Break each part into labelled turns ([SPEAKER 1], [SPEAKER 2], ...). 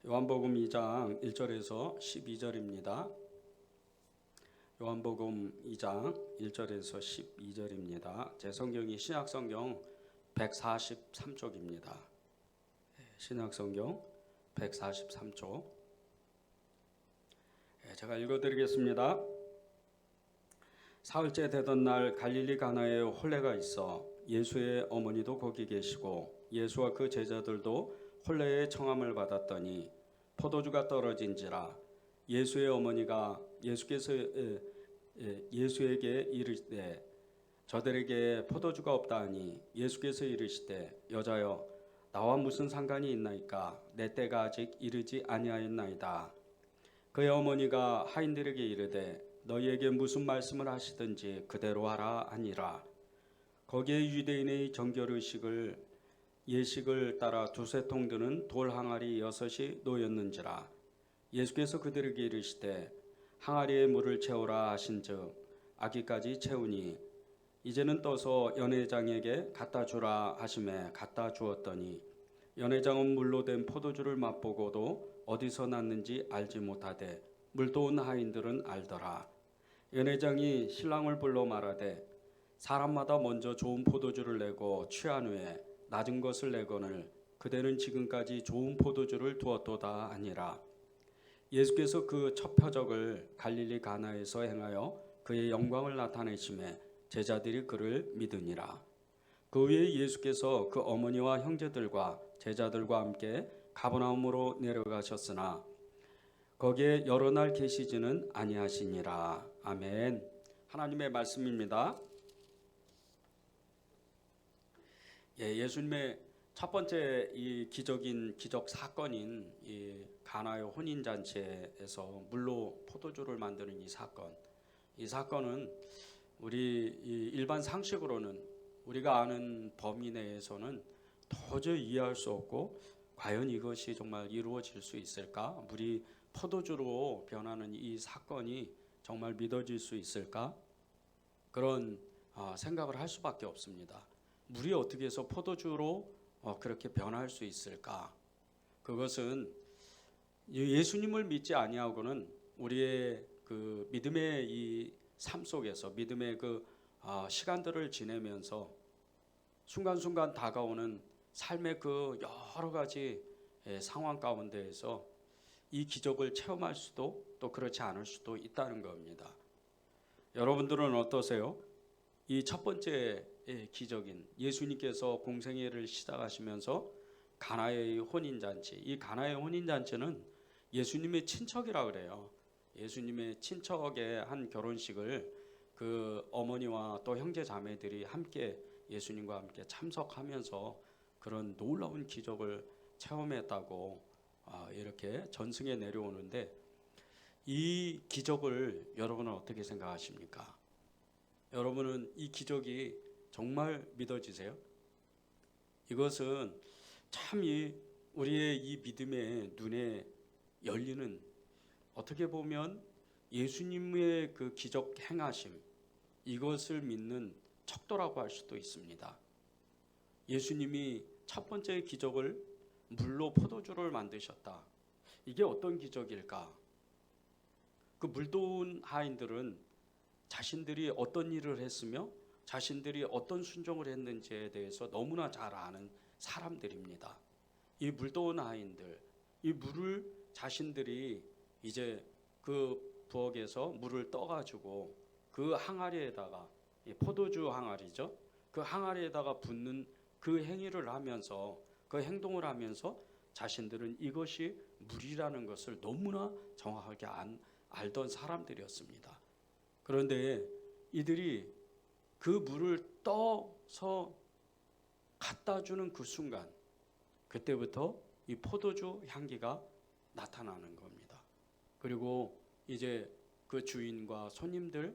[SPEAKER 1] 요한복음 2장 1절에서 12절입니다. 요한복음 2장 1절에서 12절입니다. 제 성경이 신약성경 143쪽입니다. 신약성경 143쪽. 제가 읽어드리겠습니다. 사흘째 되던 날 갈릴리 가나에 혼례가 있어 예수의 어머니도 거기 계시고 예수와 그 제자들도 혼례의 청함을 받았더니 포도주가 떨어진지라 예수의 어머니가 예수에게 이르시되 저들에게 포도주가 없다 하니 예수께서 이르시되 여자여 나와 무슨 상관이 있나이까 내 때가 아직 이르지 아니하였나이다. 그의 어머니가 하인들에게 이르되 너희에게 무슨 말씀을 하시든지 그대로 하라 하니라. 거기에 유대인의 정결의식을 예식을 따라 두세 통 드는 돌 항아리 6이 놓였는지라. 예수께서 그들에게 이르시되 항아리에 물을 채우라 하신즉 아기까지 채우니 이제는 떠서 연회장에게 갖다 주라 하심에 갖다 주었더니 연회장은 물로 된 포도주를 맛보고도 어디서 났는지 알지 못하되 물도온 하인들은 알더라. 연회장이 신랑을 불러 말하되 사람마다 먼저 좋은 포도주를 내고 취한 후에 낮은 것을 내거늘 그대는 지금까지 좋은 포도주를 두었도다 하니라. 예수께서 그 첫 표적을 갈릴리 가나에서 행하여 그의 영광을 나타내심에 제자들이 그를 믿으니라. 그 후에 예수께서 그 어머니와 형제들과 제자들과 함께 가버나움으로 내려가셨으나 거기에 여러 날 계시지는 아니하시니라. 아멘. 하나님의 말씀입니다. 예수님의 첫 번째 이 기적 사건인 이 가나의 혼인 잔치에서 물로 포도주를 만드는 이 사건은 우리 일반 상식으로는 우리가 아는 범위 내에서는 도저히 이해할 수 없고 과연 이것이 정말 이루어질 수 있을까? 물이 포도주로 변하는 이 사건이 정말 믿어질 수 있을까? 그런 생각을 할 수밖에 없습니다. 물이 어떻게 해서 포도주로 그렇게 변할 수 있을까? 그것은 예수님을 믿지 아니하고는 우리의 그 믿음의 이 삶 속에서 믿음의 그 시간들을 지내면서 순간순간 다가오는 삶의 그 여러 가지 상황 가운데에서 이 기적을 체험할 수도 또 그렇지 않을 수도 있다는 겁니다. 여러분들은 어떠세요? 이 첫 번째 기적인 예수님께서 공생애를 시작하시면서 가나의 혼인잔치, 이 가나의 혼인잔치는 예수님의 친척이라 그래요. 예수님의 친척의 한 결혼식을 그 어머니와 또 형제 자매들이 함께 예수님과 함께 참석하면서 그런 놀라운 기적을 체험했다고 이렇게 전승에 내려오는데 이 기적을 여러분은 어떻게 생각하십니까? 여러분은 이 기적이 정말 믿어지세요? 이것은 참 우리의 이 믿음의 눈에 열리는 어떻게 보면 예수님의 그 기적 행하심 이것을 믿는 척도라고 할 수도 있습니다. 예수님이 첫 번째 기적을 물로 포도주를 만드셨다. 이게 어떤 기적일까? 그 물도온 하인들은 자신들이 어떤 일을 했으며 자신들이 어떤 순종을 했는지에 대해서 너무나 잘 아는 사람들입니다. 이 물도온 하인들, 이 물을 자신들이 이제 그 부엌에서 물을 떠가지고 그 항아리에다가 포도주 항아리죠. 그 항아리에다가 붓는 그 행위를 하면서 그 행동을 하면서 자신들은 이것이 물이라는 것을 너무나 정확하게 알던 사람들이었습니다. 그런데 이들이 그 물을 떠서 갖다 주는 그 순간 그때부터 이 포도주 향기가 나타나는 겁니다. 그리고 이제 그 주인과 손님들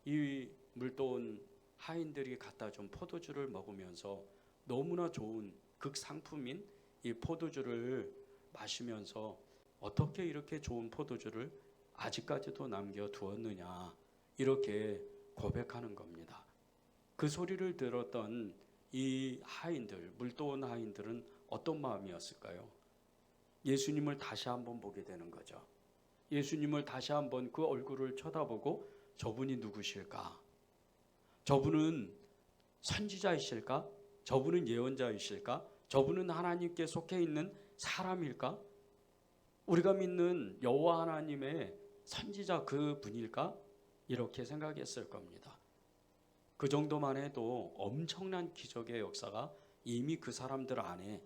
[SPEAKER 1] 이 물도온 하인들이 갖다 준 포도주를 먹으면서 너무나 좋은 극상품인 이 포도주를 마시면서 어떻게 이렇게 좋은 포도주를 아직까지도 남겨두었느냐 이렇게 고백하는 겁니다. 그 소리를 들었던 이 하인들, 물도온 하인들은 어떤 마음이었을까요? 예수님을 다시 한번 보게 되는 거죠. 예수님을 다시 한번 그 얼굴을 쳐다보고 저분이 누구실까? 저분은 선지자이실까? 저분은 예언자이실까? 저분은 하나님께 속해 있는 사람일까? 우리가 믿는 여호와 하나님의 선지자 그 분일까? 이렇게 생각했을 겁니다. 그 정도만 해도 엄청난 기적의 역사가 이미 그 사람들 안에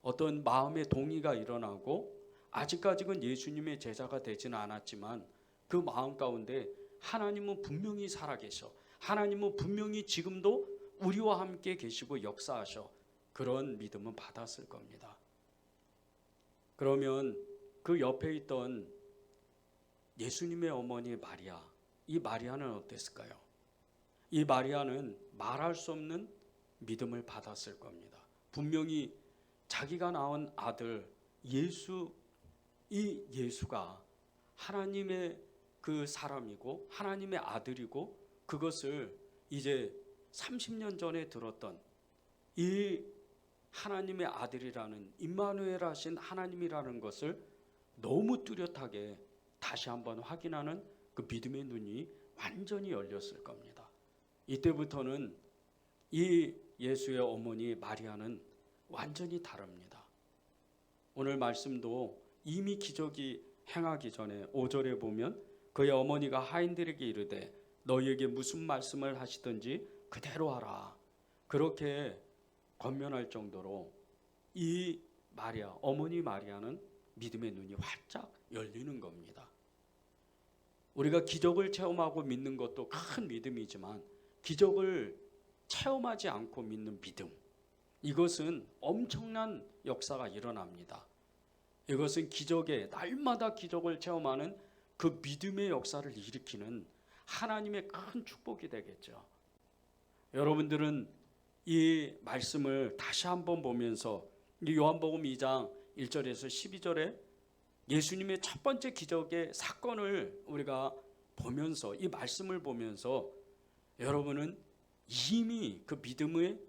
[SPEAKER 1] 어떤 마음의 동의가 일어나고, 아직까지는 예수님의 제자가 되지는 않았지만 그 마음 가운데 하나님은 분명히 살아계셔, 하나님은 분명히 지금도 우리와 함께 계시고 역사하셔, 그런 믿음은 받았을 겁니다. 그러면 그 옆에 있던 예수님의 어머니 마리아, 이 마리아는 어땠을까요? 이 마리아는 말할 수 없는 믿음을 받았을 겁니다. 분명히 자기가 낳은 아들 예수, 이 예수가 하나님의 그 사람이고 하나님의 아들이고, 그것을 이제 30년 전에 들었던 이 하나님의 아들이라는 임마누엘 하신 하나님이라는 것을 너무 뚜렷하게 다시 한번 확인하는 그 믿음의 눈이 완전히 열렸을 겁니다. 이때부터는 이 예수의 어머니 마리아는 완전히 다릅니다. 오늘 말씀도 이미 기적이 행하기 전에 5절에 보면 그의 어머니가 하인들에게 이르되 너희에게 무슨 말씀을 하시든지 그대로 하라, 그렇게 권면할 정도로 이 마리아, 어머니 마리아는 믿음의 눈이 활짝 열리는 겁니다. 우리가 기적을 체험하고 믿는 것도 큰 믿음이지만 기적을 체험하지 않고 믿는 믿음, 이것은 엄청난 역사가 일어납니다. 이것은 기적의, 날마다 기적을 체험하는 그 믿음의 역사를 일으키는 하나님의 큰 축복이 되겠죠. 여러분들은 이 말씀을 다시 한번 보면서 요한복음 2장 1절에서 12절에 예수님의 첫 번째 기적의 사건을 우리가 보면서, 이 말씀을 보면서 여러분은 이미 그 믿음의,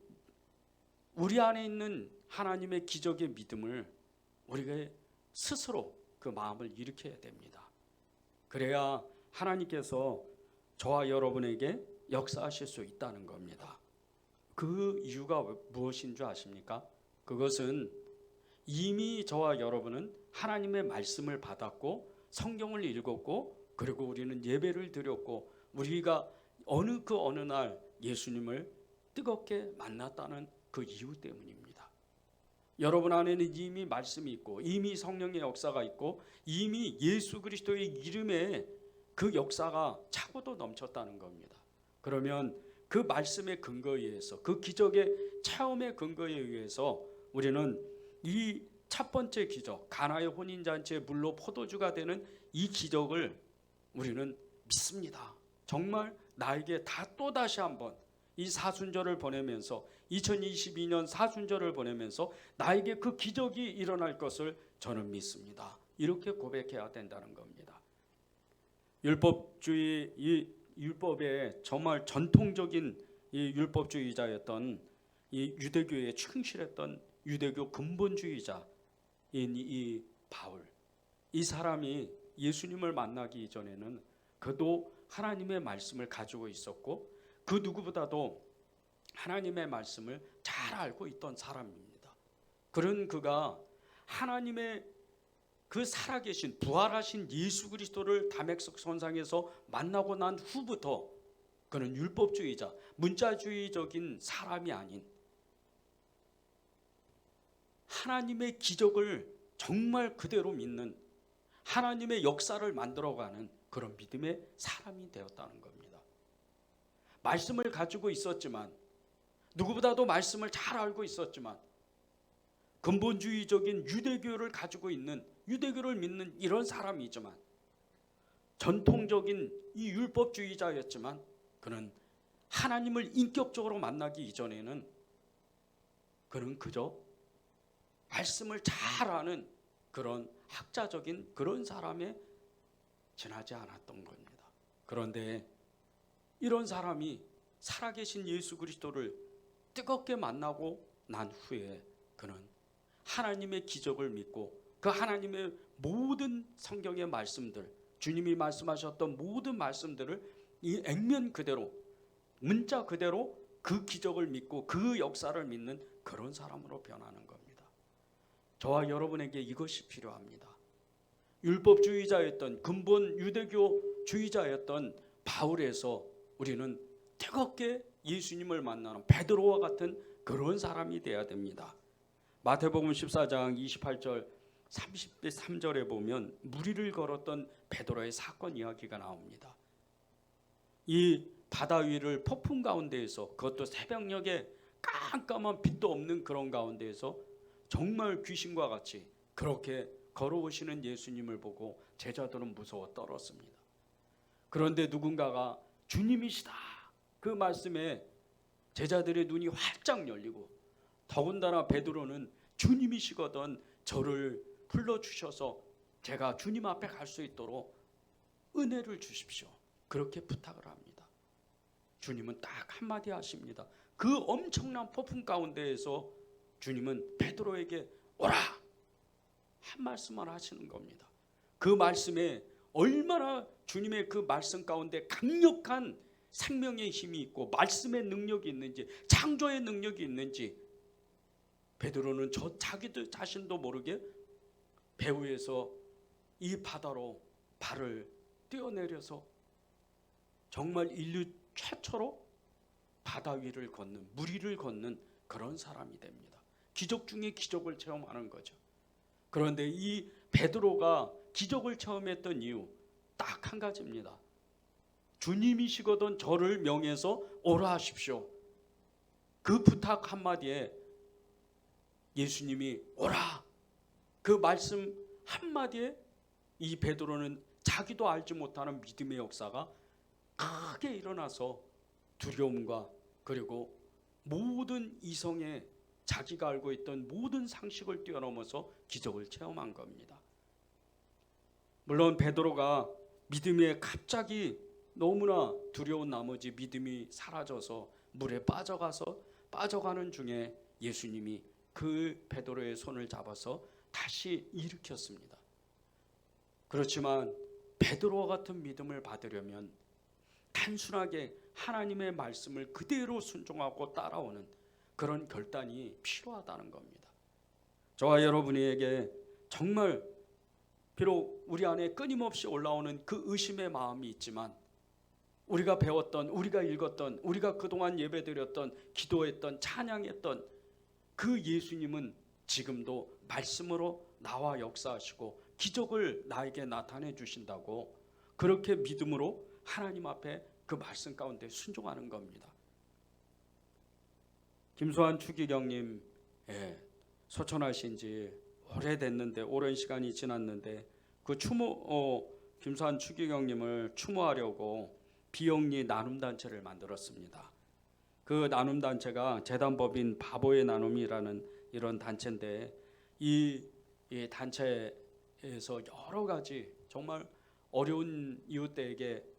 [SPEAKER 1] 우리 안에 있는 하나님의 기적의 믿음을 우리가 스스로 그 마음을 일으켜야 됩니다. 그래야 하나님께서 저와 여러분에게 역사하실 수 있다는 겁니다. 그 이유가 무엇인 줄 아십니까? 그것은 이미 저와 여러분은 하나님의 말씀을 받았고 성경을 읽었고, 그리고 우리는 예배를 드렸고, 우리가 어느 날 예수님을 뜨겁게 만났다는 그 이유 때문입니다. 여러분 안에는 이미 말씀이 있고, 이미 성령의 역사가 있고, 이미 예수 그리스도의 이름에 그 역사가 차고도 넘쳤다는 겁니다. 그러면 그 말씀의 근거에 의해서, 그 기적의 체험의 근거에 의해서 우리는 이 첫 번째 기적, 가나의 혼인잔치에 물로 포도주가 되는 이 기적을 우리는 믿습니다. 정말 나에게 다 또다시 한번 이 사순절을 보내면서, 2022년 사순절을 보내면서 나에게 그 기적이 일어날 것을 저는 믿습니다. 이렇게 고백해야 된다는 겁니다. 율법주의, 이 율법의 정말 전통적인 이 율법주의자였던 이 유대교에 충실했던 유대교 근본주의자인 이 바울, 이 사람이 예수님을 만나기 이전에는 그도 하나님의 말씀을 가지고 있었고, 그 누구보다도 하나님의 말씀을 잘 알고 있던 사람입니다. 그런 그가 하나님의 그 살아계신 부활하신 예수 그리스도를 다메섹 선상에서 만나고 난 후부터 그는 율법주의자, 문자주의적인 사람이 아닌 하나님의 기적을 정말 그대로 믿는, 하나님의 역사를 만들어가는 그런 믿음의 사람이 되었다는 겁니다. 말씀을 가지고 있었지만, 누구보다도 말씀을 잘 알고 있었지만, 근본주의적인 유대교를 가지고 있는, 유대교를 믿는 이런 사람이지만, 전통적인 이 율법주의자였지만, 그는 하나님을 인격적으로 만나기 이전에는 그는 그저 말씀을 잘 아는 그런 학자적인 그런 사람에 지나지 않았던 겁니다. 그런데 이런 사람이 살아계신 예수 그리스도를 뜨겁게 만나고 난 후에 그는 하나님의 기적을 믿고 그 하나님의 모든 성경의 말씀들, 주님이 말씀하셨던 모든 말씀들을 이 액면 그대로, 문자 그대로 그 기적을 믿고 그 역사를 믿는 그런 사람으로 변하는 겁니다. 저와 여러분에게 이것이 필요합니다. 율법주의자였던, 근본 유대교주의자였던 바울에서 우리는 뜨겁게 예수님을 만나는 베드로와 같은 그런 사람이 되어야 됩니다. 마태복음 14장 28절 33절에 보면 무리를 걸었던 베드로의 사건 이야기가 나옵니다. 이 바다 위를 폭풍 가운데에서, 그것도 새벽녘에 깜깜한 빛도 없는 그런 가운데에서 정말 귀신과 같이 그렇게 걸어오시는 예수님을 보고 제자들은 무서워 떨었습니다. 그런데 누군가가 주님이시다 그 말씀에 제자들의 눈이 활짝 열리고, 더군다나 베드로는 주님이시거든 저를 불러주셔서 제가 주님 앞에 갈 수 있도록 은혜를 주십시오, 그렇게 부탁을 합니다. 주님은 딱 한마디 하십니다. 그 엄청난 폭풍 가운데에서 주님은 베드로에게 오라 한 말씀만 하시는 겁니다. 그 말씀에 얼마나 주님의 그 말씀 가운데 강력한 생명의 힘이 있고 말씀의 능력이 있는지, 창조의 능력이 있는지 베드로는 자기도 자신도 모르게 배 위에서 이 바다로 발을 뛰어내려서 정말 인류 최초로 바다 위를 걷는, 물 위를 걷는 그런 사람이 됩니다. 기적 중에 기적을 체험하는 거죠. 그런데 이 베드로가 기적을 체험했던 이유 딱 한 가지입니다. 주님이시거든 저를 명해서 오라 하십시오. 그 부탁 한마디에 예수님이 오라, 그 말씀 한마디에 이 베드로는 자기도 알지 못하는 믿음의 역사가 크게 일어나서 두려움과 그리고 모든 이성의 자기가 알고 있던 모든 상식을 뛰어넘어서 기적을 체험한 겁니다. 물론 베드로가 믿음에 갑자기 너무나 두려운 나머지 믿음이 사라져서 물에 빠져가는 중에 예수님이 그 베드로의 손을 잡아서 다시 일으켰습니다. 그렇지만 베드로와 같은 믿음을 받으려면 단순하게 하나님의 말씀을 그대로 순종하고 따라오는 그런 결단이 필요하다는 겁니다. 저와 여러분에게 정말 비록 우리 안에 끊임없이 올라오는 그 의심의 마음이 있지만, 우리가 배웠던, 우리가 읽었던, 우리가 그동안 예배드렸던, 기도했던, 찬양했던 그 예수님은 지금도 말씀으로 나와 역사하시고 기적을 나에게 나타내 주신다고, 그렇게 믿음으로 하나님 앞에 그 말씀 가운데 순종하는 겁니다. 김수환 추기경님, 소천하신 지 오래됐는데, 오랜 시간이 지났는데 그 김수환 추기경님을 추모하려고 비영리 나눔단체를 만들었습니다. 그 나눔단체가 재단법인 바보의 나눔이라는 이런 단체인데, 이 단체에서 여러 가지 정말 어려운 이웃들에게,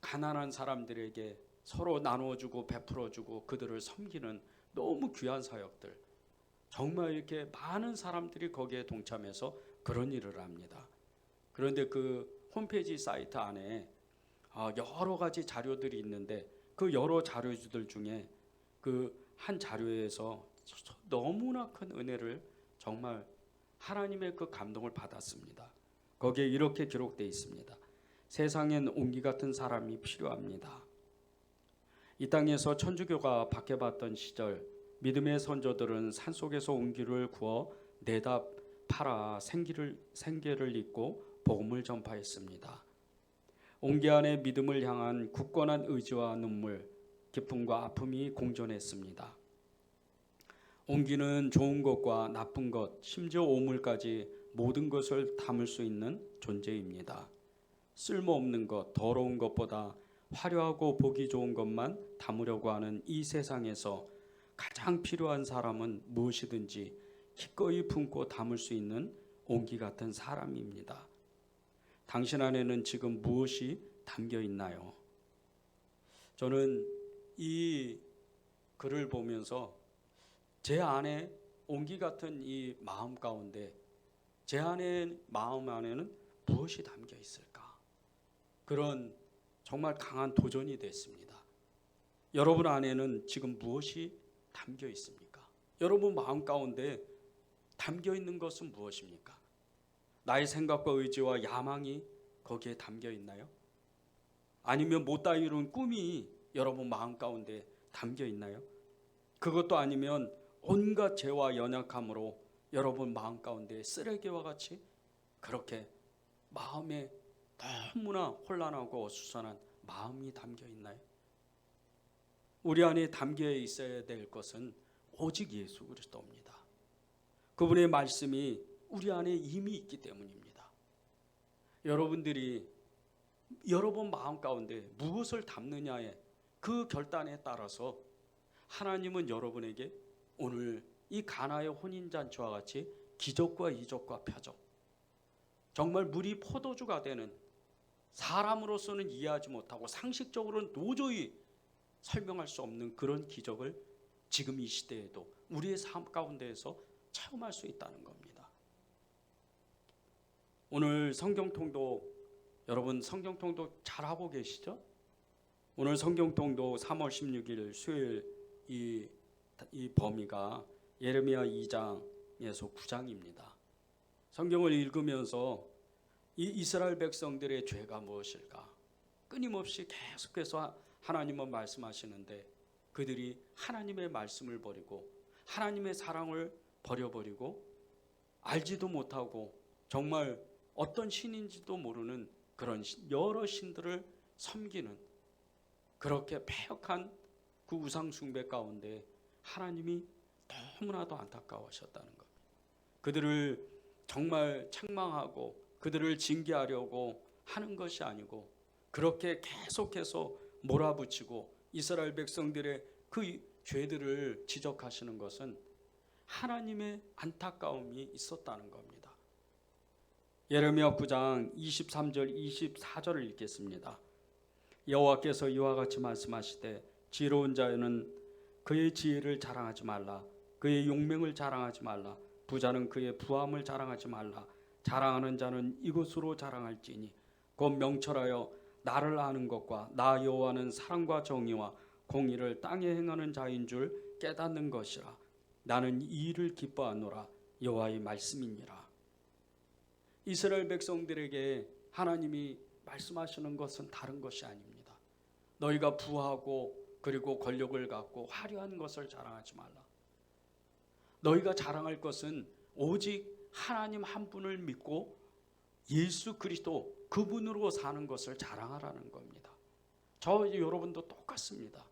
[SPEAKER 1] 가난한 사람들에게 서로 나누어주고 베풀어주고 그들을 섬기는 너무 귀한 사역들, 정말 이렇게 많은 사람들이 거기에 동참해서 그런 일을 합니다. 그런데 그 홈페이지 사이트 안에 여러 가지 자료들이 있는데, 그 여러 자료들 중에 그 한 자료에서 너무나 큰 은혜를, 정말 하나님의 그 감동을 받았습니다. 거기에 이렇게 기록되어 있습니다. 세상엔 온기 같은 사람이 필요합니다. 이 땅에서 천주교가 박해받던 시절, 믿음의 선조들은 산속에서 온기를 구워 내다 팔아 생계를 잇고 복음을 전파했습니다. 온기 안에 믿음을 향한 굳건한 의지와 눈물, 기쁨과 아픔이 공존했습니다. 온기는 좋은 것과 나쁜 것, 심지어 오물까지 모든 것을 담을 수 있는 존재입니다. 쓸모없는 것, 더러운 것보다 화려하고 보기 좋은 것만 담으려고 하는 이 세상에서 가장 필요한 사람은 무엇이든지 기꺼이 품고 담을 수 있는 온기 같은 사람입니다. 당신 안에는 지금 무엇이 담겨 있나요? 저는 이 글을 보면서 제 안에 온기 같은 이 마음 가운데 제 안에 마음 안에는 무엇이 담겨 있을까? 그런 정말 강한 도전이 됐습니다. 여러분 안에는 지금 무엇이 담겨 있습니까? 여러분 마음 가운데 담겨 있는 것은 무엇입니까? 나의 생각과 의지와 야망이 거기에 담겨 있나요? 아니면 못다 이룬 꿈이 여러분 마음 가운데 담겨 있나요? 그것도 아니면 온갖 죄와 연약함으로 여러분 마음 가운데 쓰레기와 같이 그렇게 마음에 너무나 혼란하고 어수선한 마음이 담겨 있나요? 우리 안에 담겨 있어야 될 것은 오직 예수 그리스도입니다. 그분의 말씀이 우리 안에 이미 있기 때문입니다. 여러분들이 여러분 마음 가운데 무엇을 담느냐에 그 결단에 따라서 하나님은 여러분에게 오늘 이 가나의 혼인잔치와 같이 기적과 이적과 표적, 정말 물이 포도주가 되는, 사람으로서는 이해하지 못하고 상식적으로는 도저히 설명할 수 없는 그런 기적을 지금 이 시대에도 우리의 삶 가운데에서 체험할 수 있다는 겁니다. 오늘 성경통도, 여러분 성경통도 잘하고 계시죠? 오늘 성경통도 3월 16일 수요일 이 범위가 예레미야 2장에서 9장입니다. 성경을 읽으면서 이 이스라엘 백성들의 죄가 무엇일까? 끊임없이 계속해서 하나님은 말씀하시는데 그들이 하나님의 말씀을 버리고 하나님의 사랑을 버려버리고 알지도 못하고 정말 어떤 신인지도 모르는 그런 여러 신들을 섬기는 그렇게 패역한 그 우상 숭배 가운데 하나님이 너무나도 안타까워하셨다는 겁니다. 그들을 정말 책망하고 그들을 징계하려고 하는 것이 아니고 그렇게 계속해서 몰아붙이고 이스라엘 백성들의 그 죄들을 지적하시는 것은 하나님의 안타까움이 있었다는 겁니다. 예레미야 9장 23절 24절을 읽겠습니다. 여호와께서 이와 같이 말씀하시되 지혜로운 자는 그의 지혜를 자랑하지 말라. 그의 용맹을 자랑하지 말라. 부자는 그의 부함을 자랑하지 말라. 자랑하는 자는 이것으로 자랑할지니 곧 명철하여 나를 아는 것과 나 여호와는 사랑과 정의와 공의를 땅에 행하는 자인 줄 깨닫는 것이라. 나는 이 일을 기뻐하노라. 여호와의 말씀이니라. 이스라엘 백성들에게 하나님이 말씀하시는 것은 다른 것이 아닙니다. 너희가 부하고 그리고 권력을 갖고 화려한 것을 자랑하지 말라. 너희가 자랑할 것은 오직 하나님 한 분을 믿고 예수 그리스도 그분으로 사는 것을 자랑하라는 겁니다. 여러분도 똑같습니다.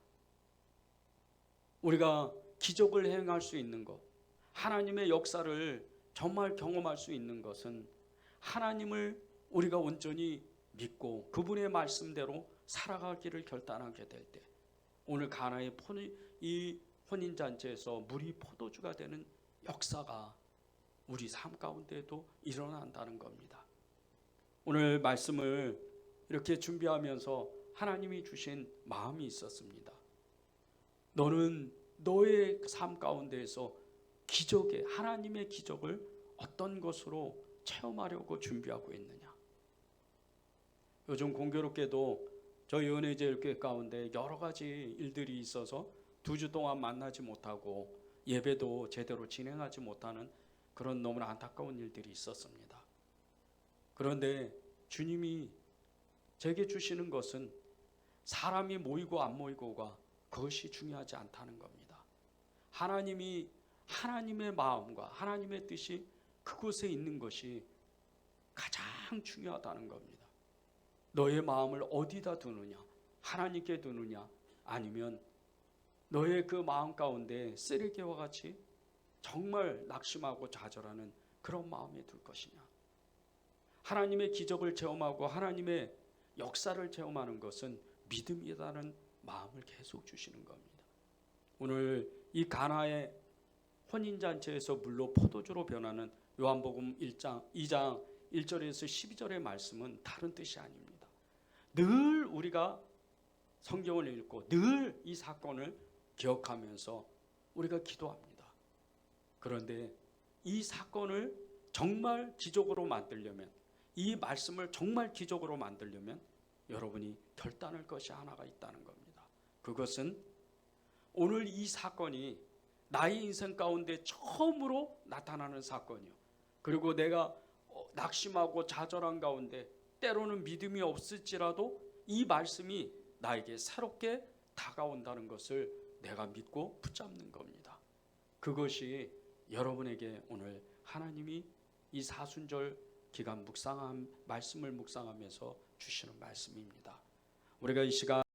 [SPEAKER 1] 우리가 기적을 행할 수 있는 것, 하나님의 역사를 정말 경험할 수 있는 것은 하나님을 우리가 온전히 믿고 그분의 말씀대로 살아가기를 결단하게 될 때, 오늘 가나의 이 혼인잔치에서 물이 포도주가 되는 역사가 우리 삶 가운데에도 일어난다는 겁니다. 오늘 말씀을 이렇게 준비하면서 하나님이 주신 마음이 있었습니다. 너는 너의 삶 가운데에서 하나님의 기적을 어떤 것으로 체험하려고 준비하고 있느냐? 요즘 공교롭게도 저희 은혜제일교회 가운데 여러 가지 일들이 있어서 2주 동안 만나지 못하고 예배도 제대로 진행하지 못하는 그런 너무나 안타까운 일들이 있었습니다. 그런데 주님이 제게 주시는 것은 사람이 모이고 안 모이고가 그것이 중요하지 않다는 겁니다. 하나님이 하나님의 마음과 하나님의 뜻이 그곳에 있는 것이 가장 중요하다는 겁니다. 너의 마음을 어디다 두느냐? 하나님께 두느냐? 아니면 너의 그 마음 가운데 쓰레기와 같이 정말 낙심하고 좌절하는 그런 마음에 둘 것이냐? 하나님의 기적을 체험하고 하나님의 역사를 체험하는 것은 믿음이라는 마음을 계속 주시는 겁니다. 오늘 이 가나의 혼인잔치에서 물로 포도주로 변하는 요한복음 2장 1절에서 12절의 말씀은 다른 뜻이 아닙니다. 늘 우리가 성경을 읽고 늘 이 사건을 기억하면서 우리가 기도합니다. 그런데 이 사건을 정말 기적으로 만들려면, 이 말씀을 정말 기적으로 만들려면 여러분이 결단할 것이 하나가 있다는 겁니다. 그것은 오늘 이 사건이 나의 인생 가운데 처음으로 나타나는 사건이요. 그리고 내가 낙심하고 좌절한 가운데 때로는 믿음이 없을지라도 이 말씀이 나에게 새롭게 다가온다는 것을 내가 믿고 붙잡는 겁니다. 그것이 여러분에게 오늘 하나님이 이 사순절 기간 말씀을 묵상하면서 주시는 말씀입니다. 우리가 이 시간